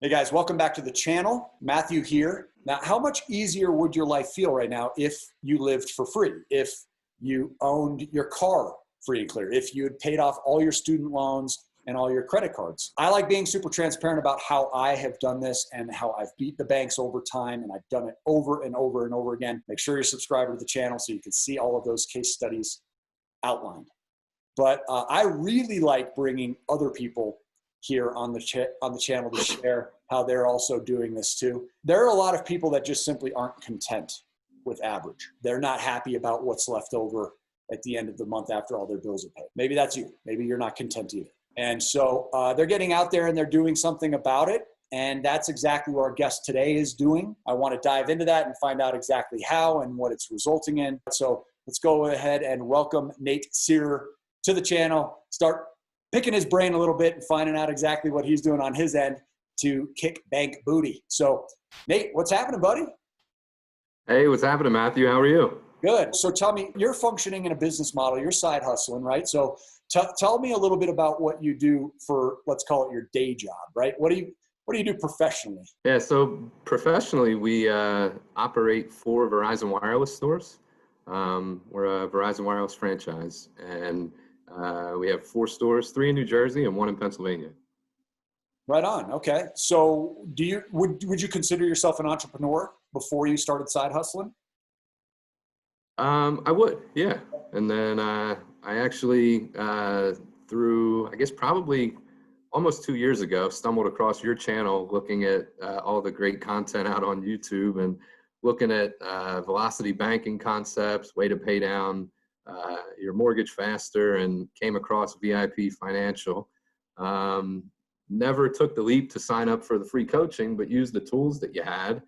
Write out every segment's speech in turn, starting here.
Hey guys, welcome back to the channel. Matthew here. Now, how much easier would your life feel right now if you lived for free? If you owned your car free and clear? If you had paid off all your student loans and all your credit cards? I like being super transparent about how I have done this and how I've beat the banks over time, and I've done it over and over and over again. Make sure you're subscribed to the channel so you can see all of those case studies outlined. But I really like bringing other people here on the channel to share how they're also doing this too. There are a lot of people that just simply aren't content with average. They're not happy about what's left over at the end of the month after all their bills are paid. Maybe that's you. Maybe you're not content either. And so they're getting out there and they're doing something about it. And that's exactly what our guest today is doing. I want to dive into that and find out exactly how and what it's resulting in. So let's go ahead and welcome Nate Searer to the channel. Start picking his brain a little bit and finding out exactly what he's doing on his end to kick bank booty. So Nate, what's happening, buddy? Hey, what's happening, Matthew? How are you? Good. So tell me, you're functioning in a business model, you're side hustling, right? So tell me a little bit about what you do for, let's call it your day job, right? What do you do professionally? Yeah, so professionally, we operate 4 Verizon Wireless stores. We're a Verizon Wireless franchise, and we have 4 stores, 3 in New Jersey and 1 in Pennsylvania. Right on. Okay. So would you consider yourself an entrepreneur before you started side hustling? I would, yeah. And then I actually, through, I guess probably almost 2 years ago, stumbled across your channel looking at all the great content out on YouTube and looking at velocity banking concepts, way to pay down your mortgage faster, and came across VIP Financial. Never took the leap to sign up for the free coaching, but used the tools that you had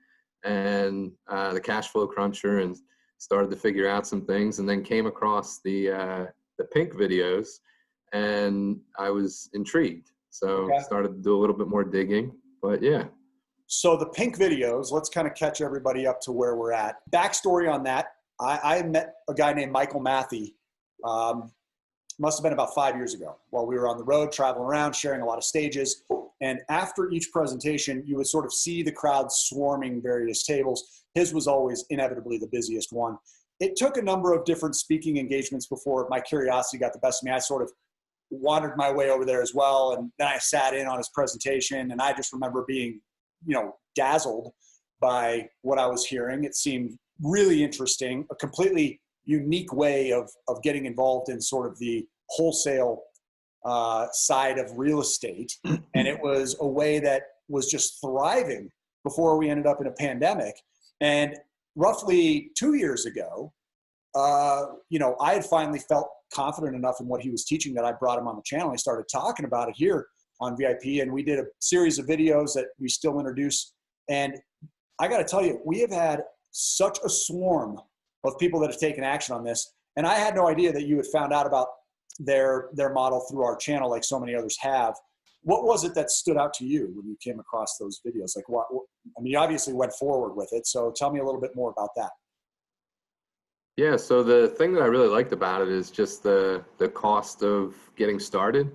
and the cash flow cruncher, and started to figure out some things, and then came across the pink videos, and I was intrigued. So started to do a little bit more digging, but yeah. So the pink videos, let's kind of catch everybody up to where we're at. Backstory on that. I met a guy named Michael Matthew, must have been about 5 years ago, while we were on the road, traveling around, sharing a lot of stages. And after each presentation, you would sort of see the crowd swarming various tables. His was always inevitably the busiest one. It took a number of different speaking engagements before my curiosity got the best of me. I sort of wandered my way over there as well. And then I sat in on his presentation, and I just remember being, dazzled by what I was hearing. It seemed really interesting, a completely unique way of getting involved in sort of the wholesale side of real estate. And it was a way that was just thriving before we ended up in a pandemic. And roughly 2 years ago, I had finally felt confident enough in what he was teaching that I brought him on the channel. I started talking about it here on VIP, and we did a series of videos that we still introduce. And I got to tell you, we have had such a swarm of people that have taken action on this. And I had no idea that you had found out about their model through our channel like so many others have. What was it that stood out to you when you came across those videos? Like you obviously went forward with it. So tell me a little bit more about that. Yeah, so the thing that I really liked about it is just the cost of getting started,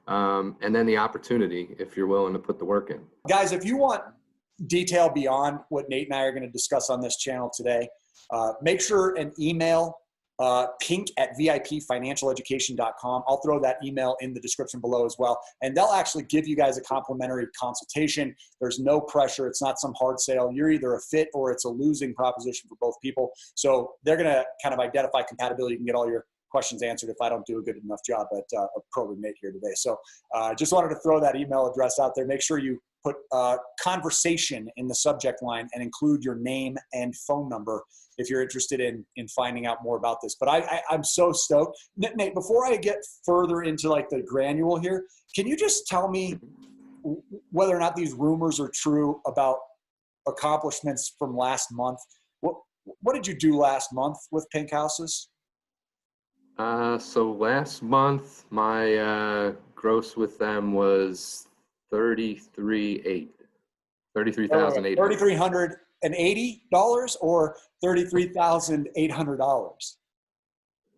and then the opportunity if you're willing to put the work in. Guys, if you want detail beyond what Nate and I are going to discuss on this channel today, make sure and email pink@vipfinancialeducation.com. I'll throw that email in the description below as well. And they'll actually give you guys a complimentary consultation. There's no pressure. It's not some hard sale. You're either a fit or it's a losing proposition for both people. So they're going to kind of identify compatibility. You can get all your questions answered if I don't do a good enough job at probing Nate here today. So just wanted to throw that email address out there. Make sure you put conversation in the subject line and include your name and phone number if you're interested in finding out more about this. But I'm so stoked. Nate, before I get further into like the granule here, can you just tell me whether or not these rumors are true about accomplishments from last month? What did you do last month with Pink Houses? So last month, my gross with them was $33,800 $3,380 or $33,800?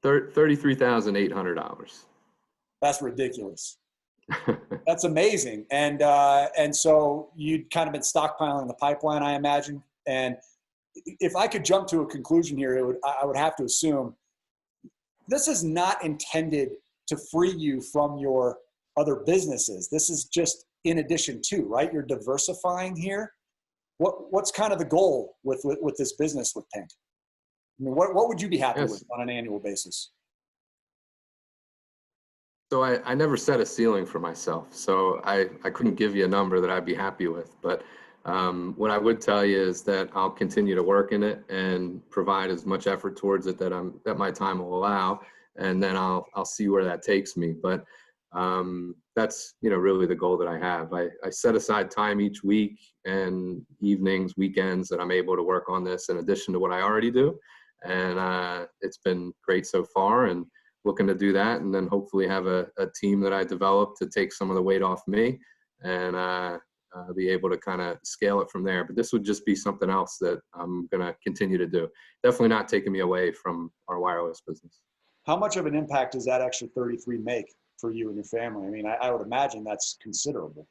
$33,800. That's ridiculous. That's amazing. And so you'd kind of been stockpiling the pipeline, I imagine. And if I could jump to a conclusion here, I would have to assume this is not intended to free you from your other businesses. This is just in addition to, right? You're diversifying here. What's kind of the goal with this business with Pink? I mean, what would you be happy Yes. with on an annual basis? So I never set a ceiling for myself. So I couldn't give you a number that I'd be happy with. But what I would tell you is that I'll continue to work in it and provide as much effort towards it that my time will allow. And then I'll see where that takes me. But that's, really the goal that I have. I set aside time each week and evenings, weekends that I'm able to work on this in addition to what I already do. And it's been great so far, and looking to do that, and then hopefully have a team that I develop to take some of the weight off me and be able to kind of scale it from there. But this would just be something else that I'm going to continue to do. Definitely not taking me away from our wireless business. How much of an impact does that extra 33 make for you and your family? I mean, I would imagine that's considerable.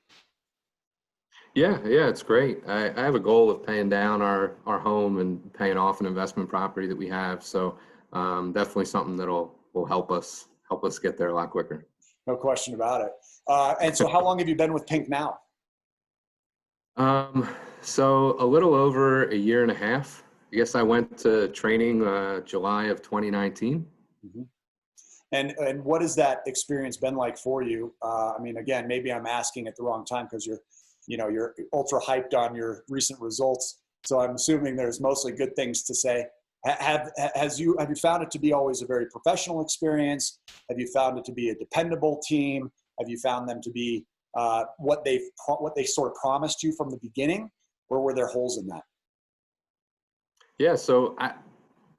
Yeah, it's great. I have a goal of paying down our home and paying off an investment property that we have. So definitely something that'll help us get there a lot quicker. No question about it. And so how long have you been with Pink now? So a little over a year and a half. I guess I went to training July of 2019. Mm-hmm. And what has that experience been like for you? I mean, again, maybe I'm asking at the wrong time because you're ultra hyped on your recent results. So I'm assuming there's mostly good things to say. Have you found it to be always a very professional experience? Have you found it to be a dependable team? Have you found them to be what they sort of promised you from the beginning, or were there holes in that? Yeah, so I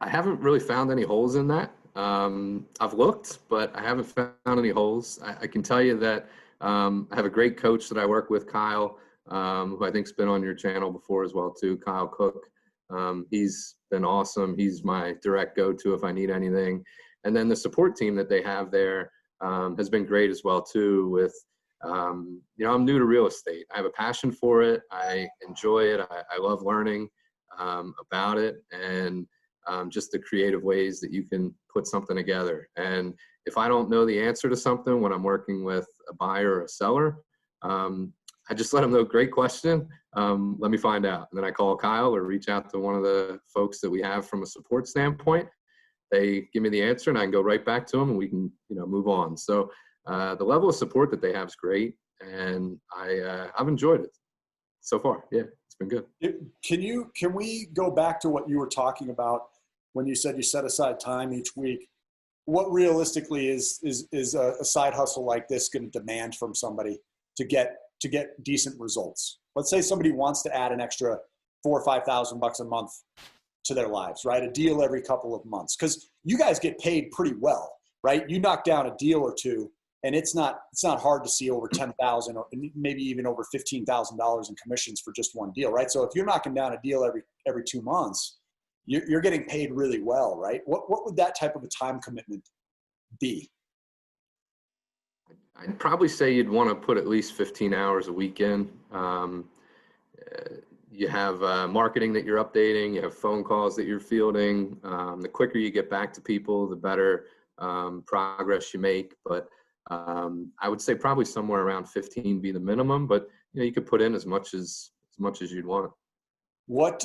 haven't really found any holes in that. I've looked, but I haven't found any holes. I can tell you that I have a great coach that I work with, Kyle, who I think's been on your channel before as well too, Kyle Cook. He's been awesome. He's my direct go-to if I need anything. And then the support team that they have there has been great as well too. With I'm new to real estate. I have a passion for it. I enjoy it. I love learning about it, and just the creative ways that you can put something together. And if I don't know the answer to something when I'm working with a buyer or a seller, I just let them know, great question. Let me find out. And then I call Kyle or reach out to one of the folks that we have from a support standpoint. They give me the answer and I can go right back to them and we can, move on. So the level of support that they have is great. And I've enjoyed it so far. Yeah, it's been good. Can we go back to what you were talking about when you said you set aside time each week? What realistically is a side hustle like this going to demand from somebody to get decent results? Let's say somebody wants to add an extra $4,000 or $5,000 a month to their lives, right? A deal every couple of months, because you guys get paid pretty well, right? You knock down a deal or two, and it's not hard to see over $10,000 or maybe even over $15,000 in commissions for just one deal, right? So if you're knocking down a deal every 2 months, you're getting paid really well, right? What would that type of a time commitment be? I'd probably say you'd want to put at least 15 hours a week in. You have marketing that you're updating, you have phone calls that you're fielding. The quicker you get back to people, the better progress you make. But I would say probably somewhere around 15 be the minimum, but you could put in as much as you'd want. What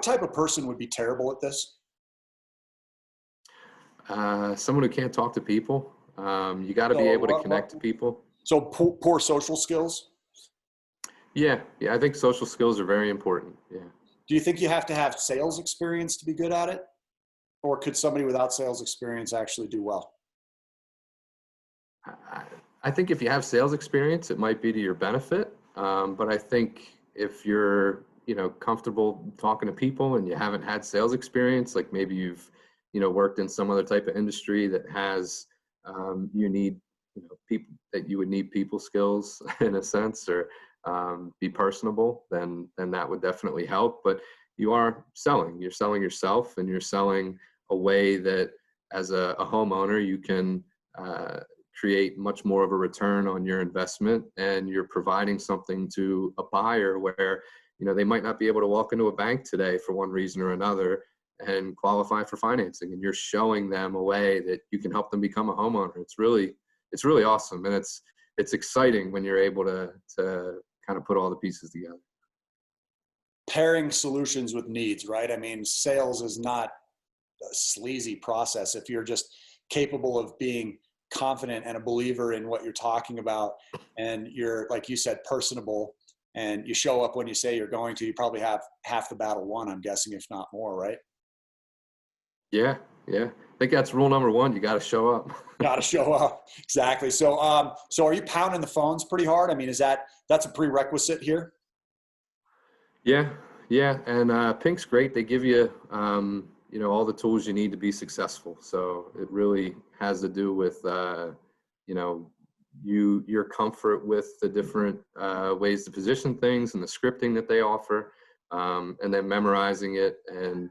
type of person would be terrible at this? Someone who can't talk to people. You got to be able to connect to people. So poor social skills? Yeah, I think social skills are very important. Yeah. Do you think you have to have sales experience to be good at it? Or could somebody without sales experience actually do well? I think if you have sales experience, it might be to your benefit. But I think if you're, comfortable talking to people and you haven't had sales experience, like maybe you've, worked in some other type of industry that has, you need, people that you would need people skills in a sense, or be personable, then that would definitely help. But you're selling yourself, and you're selling a way that as a homeowner, you can create much more of a return on your investment, and you're providing something to a buyer where, they might not be able to walk into a bank today for one reason or another and qualify for financing, and you're showing them a way that you can help them become a homeowner. It's really awesome, and it's exciting when you're able to kind of put all the pieces together. Pairing solutions with needs, right? I mean, sales is not a sleazy process. If you're just capable of being confident and a believer in what you're talking about, and you're, like you said, personable, and you show up when you say you're going to, you probably have half the battle won, I'm guessing, if not more, right? Yeah. I think that's rule number one. You got to show up. Got to show up. Exactly. So are you pounding the phones pretty hard? I mean, that's a prerequisite here? Yeah. And Pink's great. They give you, all the tools you need to be successful. So it really has to do with, your comfort with the different ways to position things and the scripting that they offer, and then memorizing it. And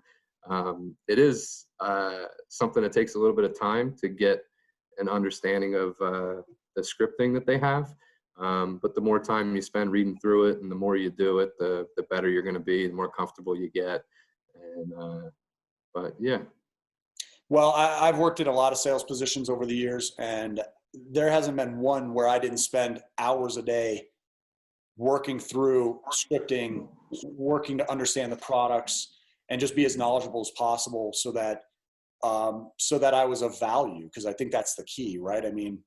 it is something that takes a little bit of time to get an understanding of the scripting that they have. But the more time you spend reading through it and the more you do it, the better you're going to be, the more comfortable you get. And, but yeah. Well, I've worked in a lot of sales positions over the years, and there hasn't been one where I didn't spend hours a day working through scripting, working to understand the products, and just be as knowledgeable as possible so that I was of value, because I think that's the key, right? I mean,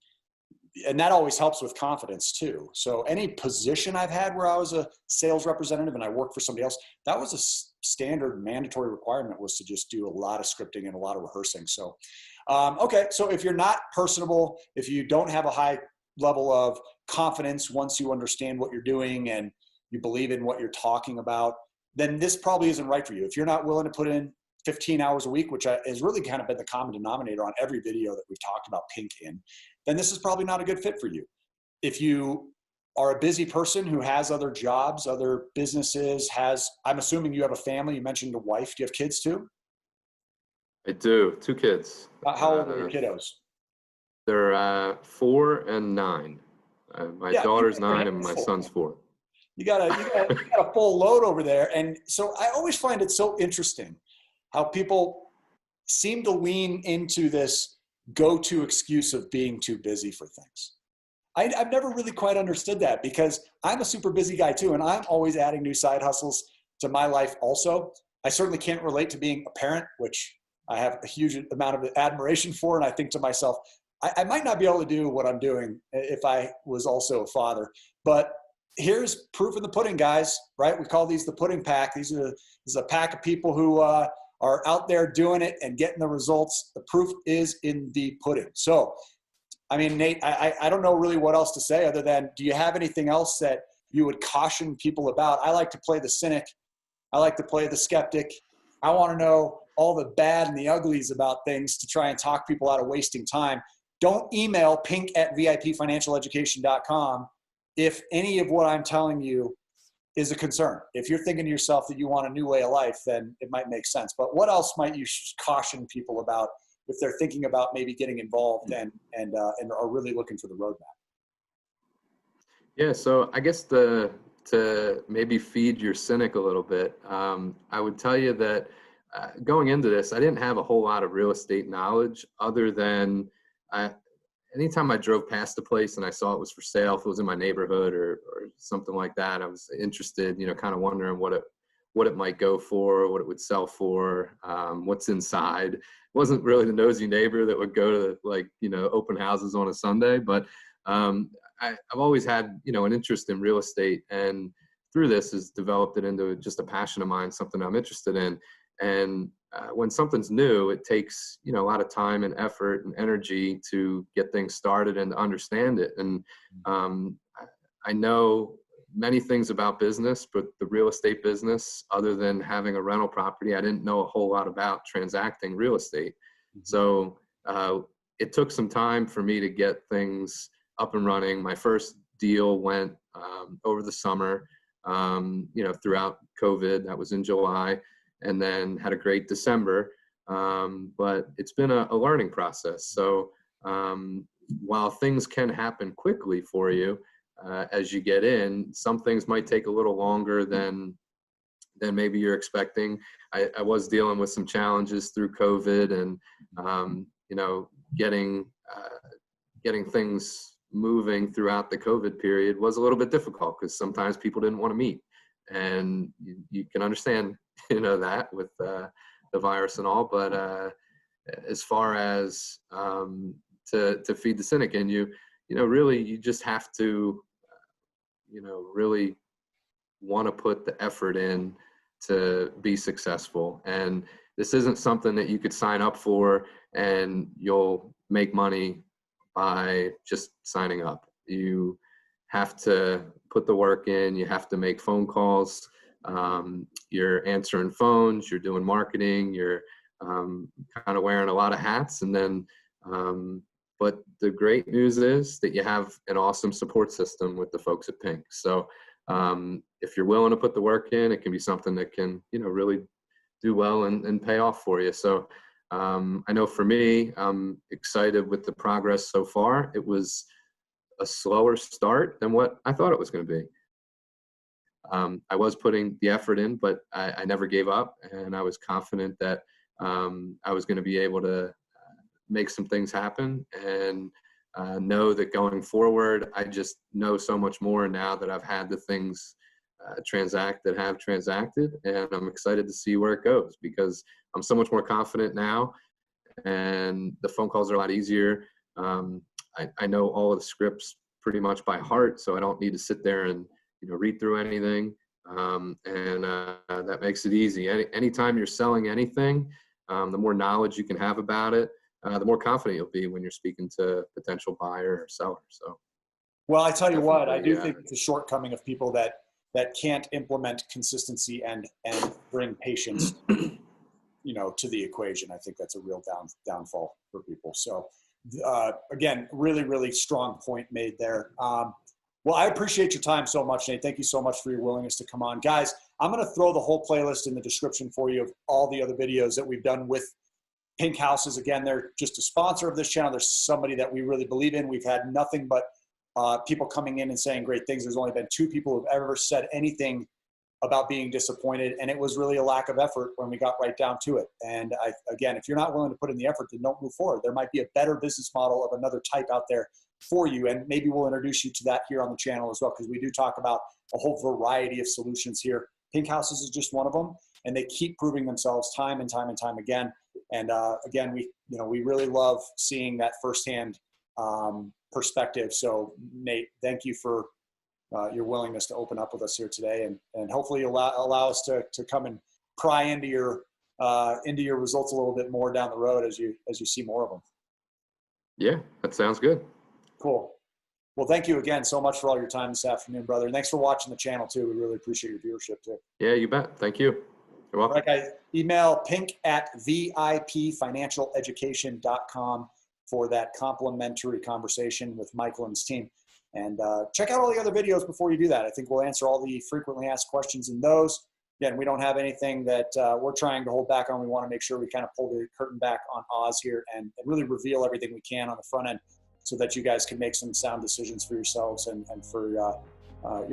and that always helps with confidence too. So any position I've had where I was a sales representative and I worked for somebody else, that was a standard mandatory requirement, was to just do a lot of scripting and a lot of rehearsing. So, okay. So if you're not personable, if you don't have a high level of confidence once you understand what you're doing and you believe in what you're talking about, then this probably isn't right for you. If you're not willing to put in 15 hours a week, which has really kind of been the common denominator on every video that we've talked about Pink in, then this is probably not a good fit for you. If you are a busy person who has other jobs, other businesses, I'm assuming you have a family. You mentioned a wife. Do you have kids too? I do. 2 kids. How old are your kiddos? They're 4 and 9. My daughter's 9 and my son's 4. You got a full load over there. And so I always find it so interesting how people seem to lean into this go-to excuse of being too busy for things. I've never really quite understood that, because I'm a super busy guy too, and I'm always adding new side hustles to my life also. I certainly can't relate to being a parent, which I have a huge amount of admiration for, and I think to myself, I might not be able to do what I'm doing if I was also a father. But here's proof in the pudding, guys, right? We call these the pudding pack. This is a pack of people who are out there doing it and getting the results. The proof is in the pudding. So, I mean, Nate, I don't know really what else to say other than, do you have anything else that you would caution people about? I like to play the cynic. I like to play the skeptic. I want to know all the bad and the uglies about things to try and talk people out of wasting time. Don't email pink@vipfinancialeducation.com if any of what I'm telling you is a concern. If you're thinking to yourself that you want a new way of life, then it might make sense. But what else might you caution people about if they're thinking about maybe getting involved and are really looking for the roadmap? Yeah, so I guess to maybe feed your cynic a little bit, I would tell you that going into this, I didn't have a whole lot of real estate knowledge other than anytime I drove past a place and I saw it was for sale, if it was in my neighborhood or something like that, I was interested, kind of wondering what it might go for, what it would sell for, what's inside. Wasn't really the nosy neighbor that would go to open houses on a Sunday, but I've always had, an interest in real estate, and through this has developed it into just a passion of mine, something I'm interested in. And when something's new, it takes, a lot of time and effort and energy to get things started and to understand it. And I know many things about business, but the real estate business, other than having a rental property, I didn't know a whole lot about transacting real estate. So it took some time for me to get things up and running. My first deal went over the summer, throughout COVID. That was in July. And then had a great December. But it's been a learning process. So, while things can happen quickly for you as you get in, some things might take a little longer than maybe you're expecting. I was dealing with some challenges through COVID, and you know, getting things moving throughout the COVID period was a little bit difficult because sometimes people didn't want to meet, and you can understand, you know, that with the virus and all. But as far as to feed the cynic in you, you know, really, you just have to, you know, really want to put the effort in to be successful. And this isn't something that you could sign up for and you'll make money by just signing up. You have to put the work in, you have to make phone calls, you're answering phones, you're doing marketing, you're kind of wearing a lot of hats. And then, but the great news is that you have an awesome support system with the folks at Pink. So if you're willing to put the work in, it can be something that can, you know, really do well and pay off for you. So I know for me, I'm excited with the progress so far. It was a slower start than what I thought it was going to be. I was putting the effort in, but I never gave up, and I was confident that I was going to be able to make some things happen, and know that going forward, I just know so much more now that I've had the things transact that have transacted, and I'm excited to see where it goes because I'm so much more confident now, and the phone calls are a lot easier. I know all of the scripts pretty much by heart, so I don't need to sit there and, you know, read through anything, and that makes it easy. Anytime you're selling anything, the more knowledge you can have about it, the more confident you'll be when you're speaking to a potential buyer or seller. So, well, I tell you what, I do think it's a shortcoming of people that can't implement consistency and bring patience, you know, to the equation. I think that's a real downfall for people. So again, really, really strong point made there. Well, I appreciate your time so much, Nate. Thank you so much for your willingness to come on. Guys, I'm going to throw the whole playlist in the description for you of all the other videos that we've done with Pink Houses. Again, they're just a sponsor of this channel. There's somebody that we really believe in. We've had nothing but people coming in and saying great things. There's only been 2 people who've ever said anything about being disappointed, and it was really a lack of effort when we got right down to it. And again, if you're not willing to put in the effort, then don't move forward. There might be a better business model of another type out there for you, and maybe we'll introduce you to that here on the channel as well, because we do talk about a whole variety of solutions here. Pink Houses is just one of them, and they keep proving themselves time and time and time again. And again, we really love seeing that firsthand perspective. So Nate, thank you for your willingness to open up with us here today, and hopefully allow us to come and pry into your results a little bit more down the road as you see more of them. Yeah, that sounds good. Cool. Well, thank you again so much for all your time this afternoon, brother. And thanks for watching the channel too. We really appreciate your viewership too. Yeah, you bet. Thank you. You're welcome. All right, guys, email pink@vipfinancialeducation.com for that complimentary conversation with Michael and his team. And check out all the other videos before you do that. I think we'll answer all the frequently asked questions in those. Again, we don't have anything that we're trying to hold back on. We want to make sure we kind of pull the curtain back on Oz here and really reveal everything we can on the front end so that you guys can make some sound decisions for yourselves and for your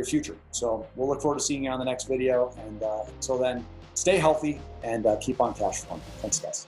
future. So we'll look forward to seeing you on the next video. And until then, stay healthy and keep on cash flowing. Thanks, guys.